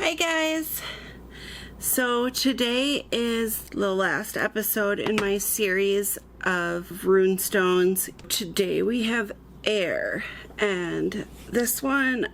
Hi guys! So today is the last episode in my series of rune stones. Today we have air, and this one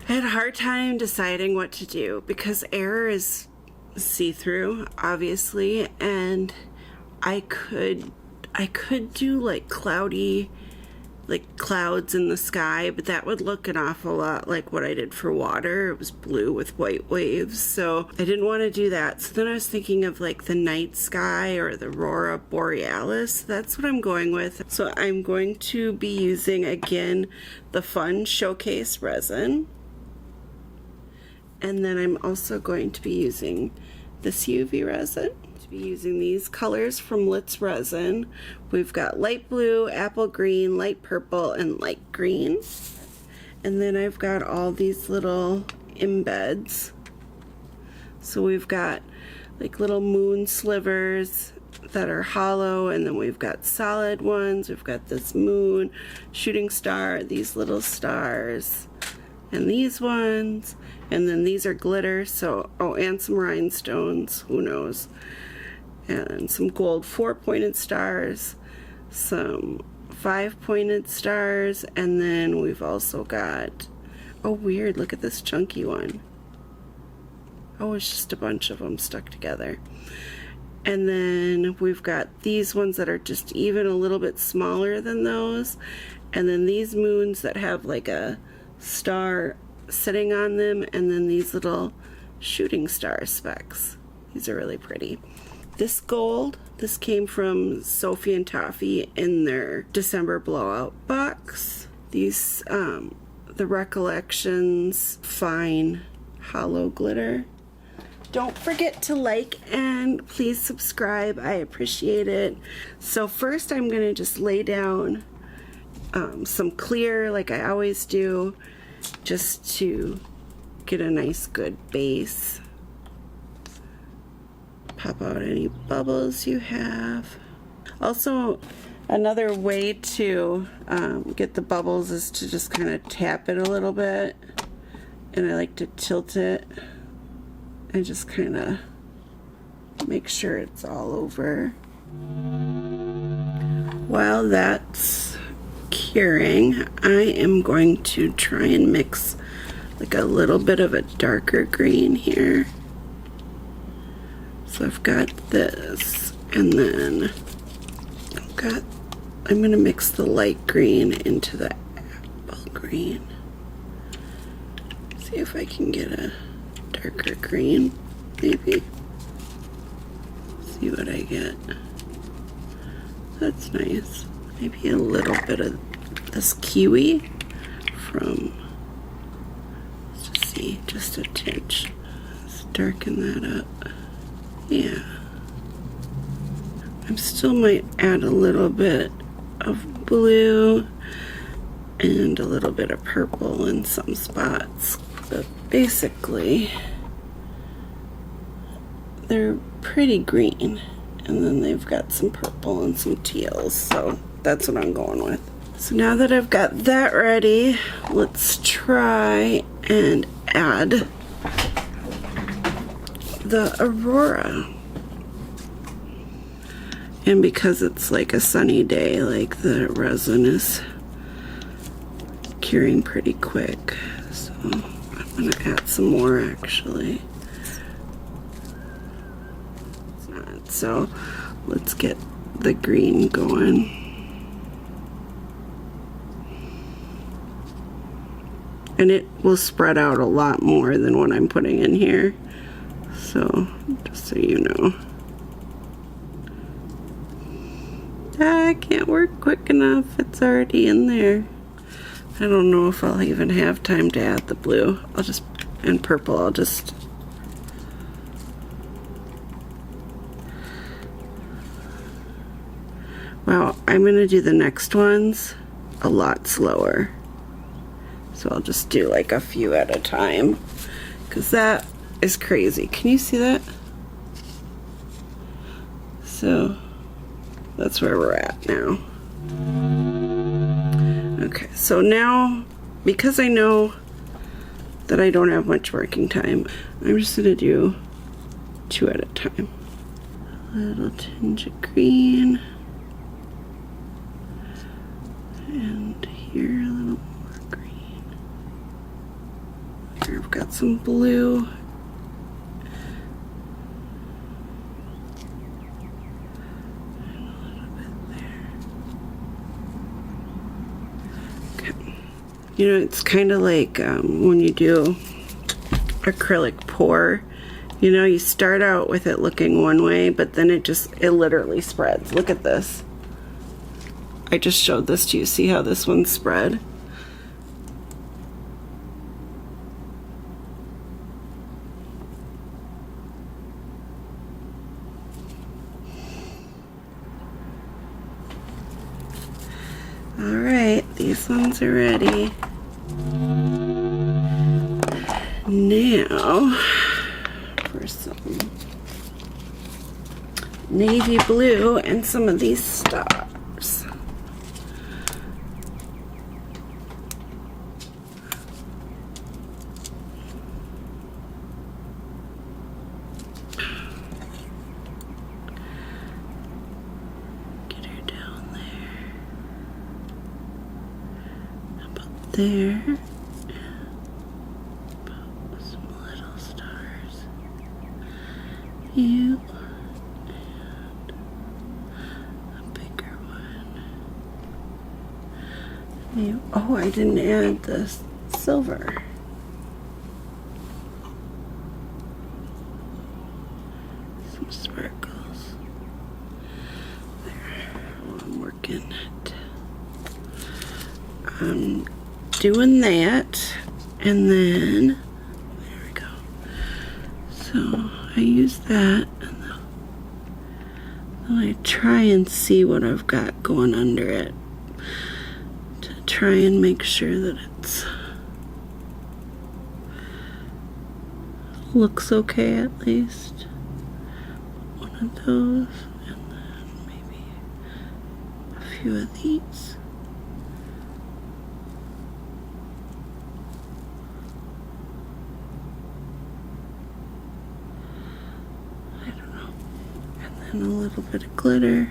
I had a hard time deciding what to do because air is see-through obviously, and I could do like cloudy, like clouds in the sky, but that would look an awful lot like what I did for water. It was blue with white waves, so I didn't want to do that. So then I was thinking of like the night sky or the aurora borealis. That's what I'm going with. So I'm going to be using again the Fun Showcase resin, and then I'm also going to be using this UV resin. Be using these colors from Lit's Resin. We've got light blue, apple green, light purple, and light green. And then I've got all these little embeds. So we've got like little moon slivers that are hollow, and then we've got solid ones. We've got this moon, shooting star, these little stars, and these ones. And then these are glitter, so, oh, and some rhinestones, who knows. And some gold 4-pointed stars, some 5-pointed stars, and then we've also got, oh weird, look at this chunky one. Oh, it's just a bunch of them stuck together. And then we've got these ones that are just even a little bit smaller than those, and then these moons that have like a star sitting on them, and then these little shooting star specks. These are really pretty. This gold, this came from Sophie and Toffee in their December blowout box. These, the Recollections Fine Hollow Glitter. Don't forget to like and please subscribe. I appreciate it. So first I'm going to just lay down some clear like I always do, just to get a nice good base. Pop out any bubbles you have. Also, another way to get the bubbles is to just kind of tap it a little bit, and I like to tilt it and just kind of make sure it's all over. While that's curing, I am going to try and mix like a little bit of a darker green here. So I've got this, and then I'm going to mix the light green into the apple green. See if I can get a darker green, maybe. See what I get. That's nice. Maybe a little bit of this kiwi from, let's just see, just a tinge. Let's darken that up. Yeah, I still might add a little bit of blue and a little bit of purple in some spots, but basically they're pretty green, and then they've got some purple and some teals, so that's what I'm going with. So now that I've got that ready, let's try and add the aurora. And because it's like a sunny day, like the resin is curing pretty quick, so I'm gonna add some more actually. It's not, so let's get the green going. And it will spread out a lot more than what I'm putting in here. So, just so you know. I can't work quick enough. It's already in there. I don't know if I'll even have time to add the blue. And purple, I'll just... Well, I'm going to do the next ones a lot slower. So I'll just do like a few at a time, because that is crazy. Can you see that? So that's where we're at now. Okay, so now because I know that I don't have much working time. I'm just gonna do 2 at a time. A little tinge of green. And here a little more green. Here I've got some blue. And a little bit there. Okay. You know, it's kind of like when you do acrylic pour. You know, you start out with it looking one way, but then it literally spreads. Look at this. I just showed this to you. See how this one spread? All right, these ones are ready. Now, for some navy blue and some of these stars. Get her down there. How about there? You and a bigger one. You, oh, I didn't add the silver. Some sparkles. There. Oh, I'm working it. I'm doing that, and then there we go. So I use that, and then I try and see what I've got going under it to try and make sure that it's looks okay at least. One of those, and then maybe a few of these. And a little bit of glitter.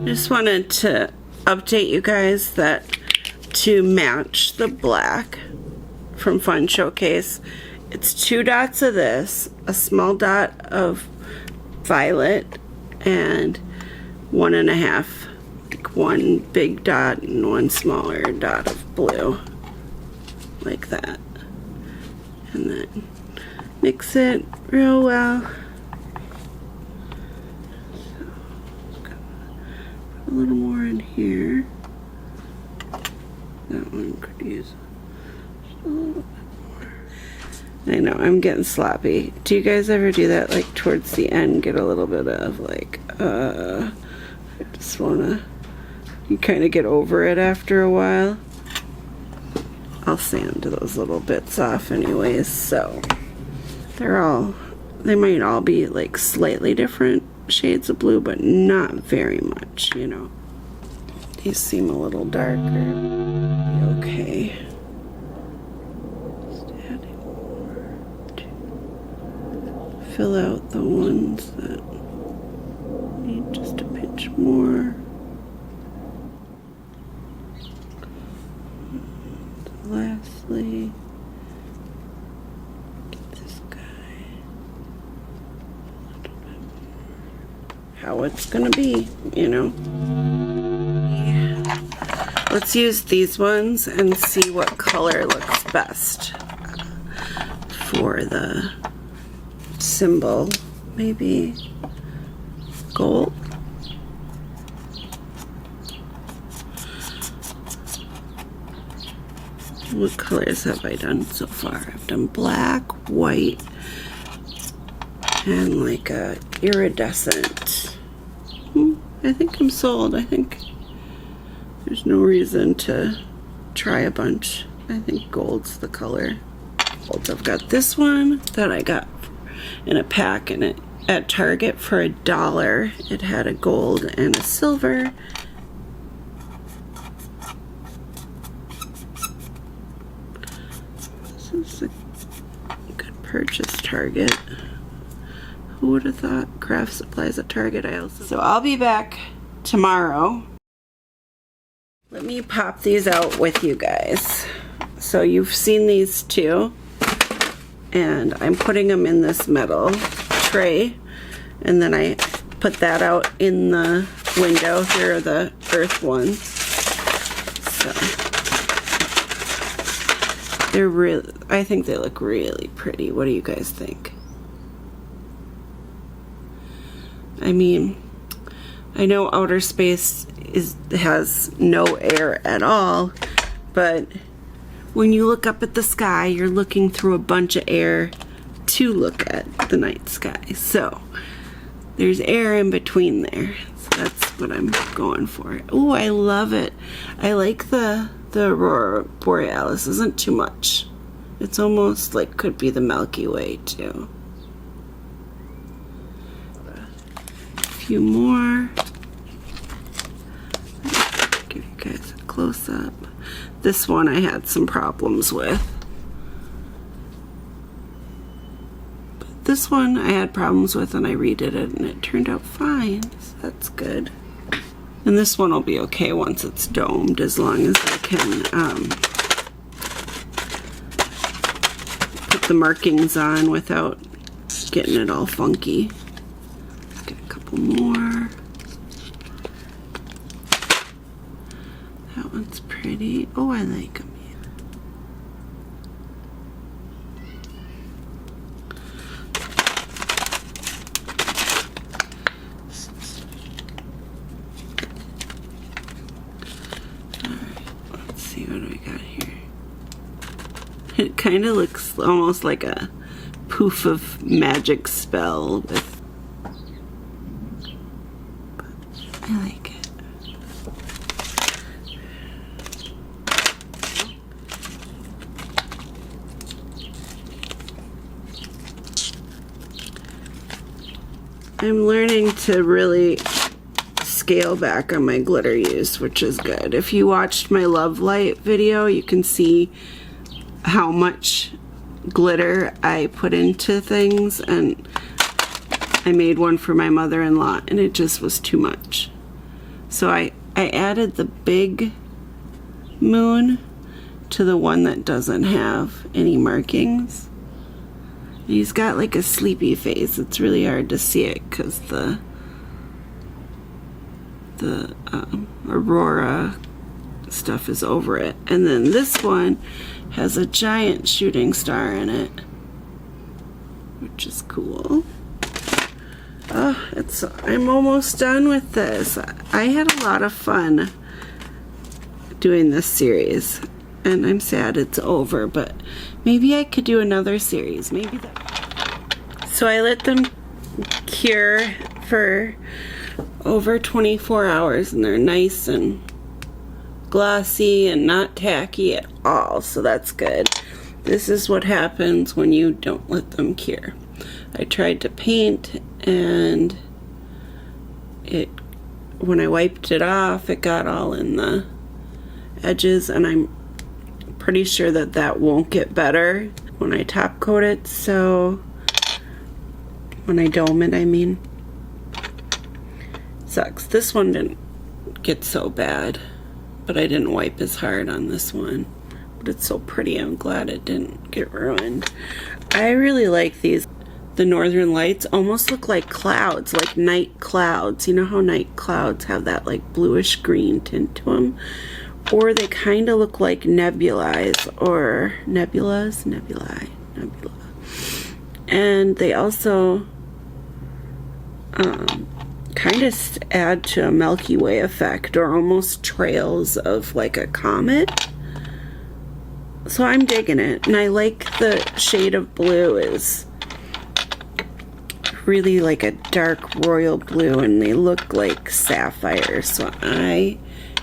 Just wanted to update you guys that to match the black from Fun Showcase, it's 2 dots of this, a small dot of violet, and 1.5, like 1 big dot and 1 smaller dot of blue, like that. And then mix it real well. A little more in here. That one could use just a little bit more. I know, I'm getting sloppy. Do you guys ever do that, like towards the end, get a little bit of like, I just wanna, you kind of get over it after a while. I'll sand those little bits off anyways, so they might all be like slightly different shades of blue, but not very much, you know. These seem a little darker. Okay. Just adding more to fill out the ones that need just a pinch more. And lastly, get this guy a little bit more. how it's gonna be, you know. Let's use these ones and see what color looks best for the symbol. Maybe gold. What colors have I done so far? I've done black, white, and like a iridescent. I think I'm sold. I think there's no reason to try a bunch. I think gold's the color. I've got this one that I got in a pack at Target for $1. It had a gold and a silver. This is a good purchase, Target. Who would have thought craft supplies at Target? So I'll be back tomorrow. Let me pop these out with you guys. So you've seen these two, and I'm putting them in this metal tray, and then I put that out in the window. Here are the earth ones. So they're really, I think they look really pretty. What do you guys think? I mean, I know outer space has no air at all, but when you look up at the sky, you're looking through a bunch of air to look at the night sky. So there's air in between there. So that's what I'm going for. Oh, I love it. I like the Aurora Borealis. Isn't too much. It's almost like could be the Milky Way too. A few more. Give you guys a close up. This one I had some problems with. But this one I had problems with, and I redid it and it turned out fine. So that's good. And this one will be okay once it's domed, as long as I can put the markings on without getting it all funky. Let's get a couple more. That one's pretty. Oh, I like them. Alright, let's see what we got here. It kind of looks almost like a poof of magic spell with. But I like it. I'm learning to really scale back on my glitter use, which is good. If you watched my Love Light video, you can see how much glitter I put into things, and I made one for my mother-in-law and it just was too much. So I added the big moon to the one that doesn't have any markings. He's got like a sleepy face. It's really hard to see it because the Aurora stuff is over it. And then this one has a giant shooting star in it, which is cool. Oh, I'm almost done with this. I had a lot of fun doing this series, and I'm sad it's over, but maybe I could do another series. Maybe that. So I let them cure for over 24 hours, and they're nice and glossy and not tacky at all, so that's good. This is what happens when you don't let them cure. I tried to paint, and when I wiped it off, it got all in the edges, and I'm pretty sure that won't get better when I top coat it. So when I dome it, I mean. Sucks. This one didn't get so bad, but I didn't wipe as hard on this one. But it's so pretty. I'm glad it didn't get ruined. I really like these. the northern lights almost look like clouds, like night clouds. You know how night clouds have that like bluish green tint to them? Or they kind of look like nebulae. And they also kind of add to a Milky Way effect, or almost trails of like a comet. So I'm digging it, and I like the shade of blue is really like a dark royal blue, and they look like sapphire, so I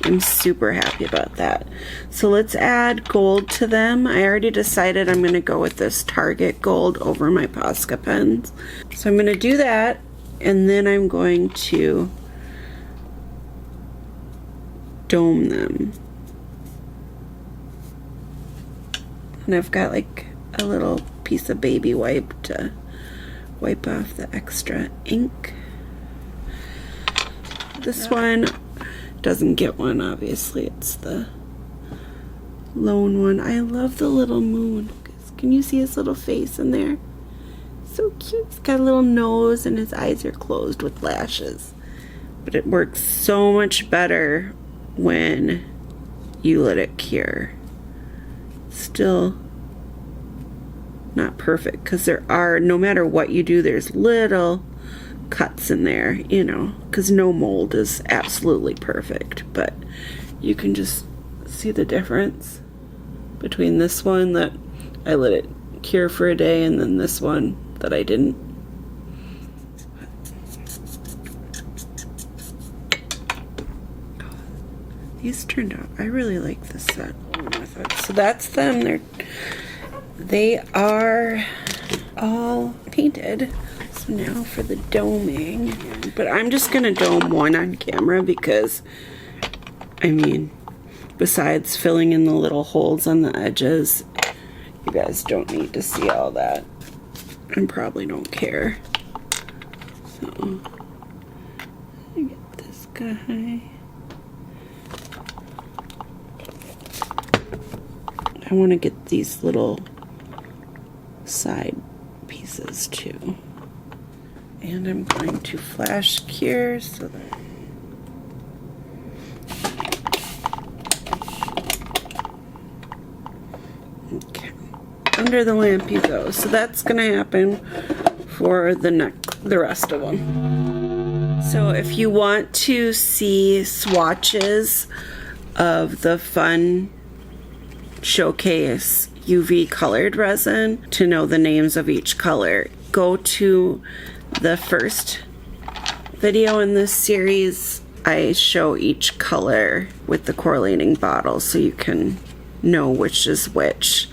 am super happy about that. So let's add gold to them. I already decided I'm going to go with this Target gold over my Posca pens. So I'm going to do that, and then I'm going to dome them. And I've got like a little piece of baby wipe to wipe off the extra ink. This one doesn't get one, obviously. It's the lone one. I love the little moon. Can you see his little face in there? So cute. He's got a little nose and his eyes are closed with lashes. But it works so much better when you let it cure. Still not perfect, because there are, no matter what you do, there's little cuts in there, you know, because no mold is absolutely perfect, but you can just see the difference between this one that I let it cure for a day and then this one that I didn't. These turned out, I really like this set method. So that's them. They are all painted. So now for the doming. But I'm just gonna dome one on camera because, I mean, besides filling in the little holes on the edges, you guys don't need to see all that and probably don't care. So I get this guy. I want to get these little side pieces too. And I'm going to flash cure so that okay. Under the lamp you go. So that's gonna happen for the rest of them. So if you want to see swatches of the Fun Showcase UV colored resin to know the names of each color, go to the first video in this series. I show each color with the correlating bottle so you can know which is which.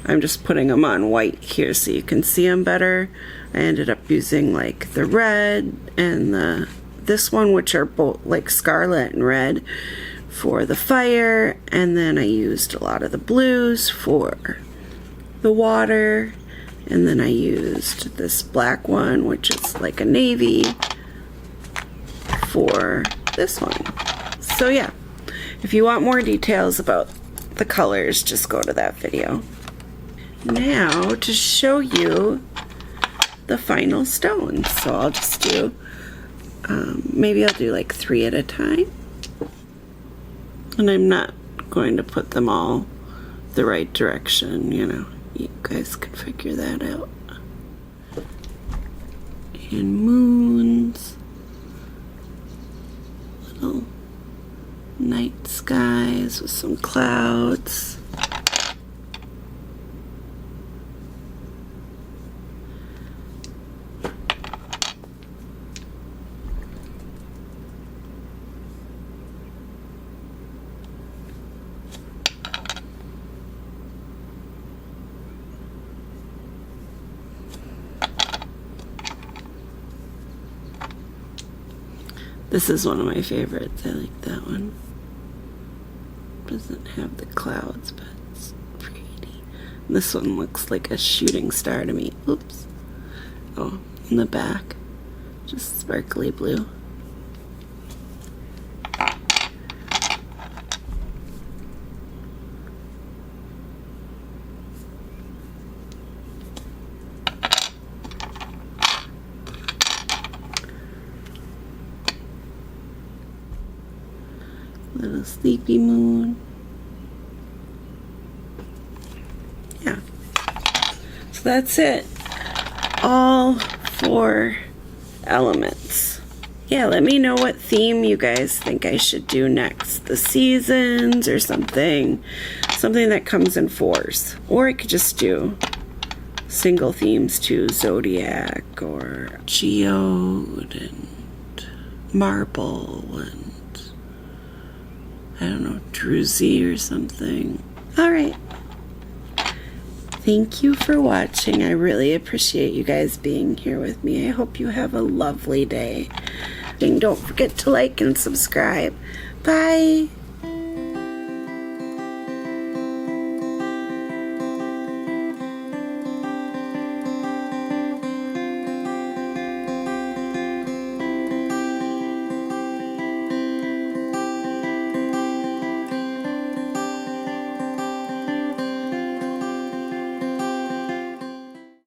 I'm just putting them on white here so you can see them better. I ended up using like the red and this one, which are both like scarlet and red, for the fire, and then I used a lot of the blues for the water, and then I used this black one, which is like a navy, for this one. So yeah, if you want more details about the colors, just go to that video. Now to show you the final stones, so I'll just do maybe I'll do like 3 at a time. And I'm not going to put them all the right direction, you know. You guys can figure that out. And moons. Little night skies with some clouds. This is one of my favorites. I like that one. Doesn't have the clouds, but it's pretty. And this one looks like a shooting star to me. Oops. Oh, in the back, just sparkly blue. Little sleepy moon. Yeah. So that's it. All 4 elements. Yeah, let me know what theme you guys think I should do next. The seasons or something. Something that comes in 4s. Or I could just do single themes too. Zodiac or geode and marble and I don't know, druzy or something. Alright. Thank you for watching. I really appreciate you guys being here with me. I hope you have a lovely day. And don't forget to like and subscribe. Bye!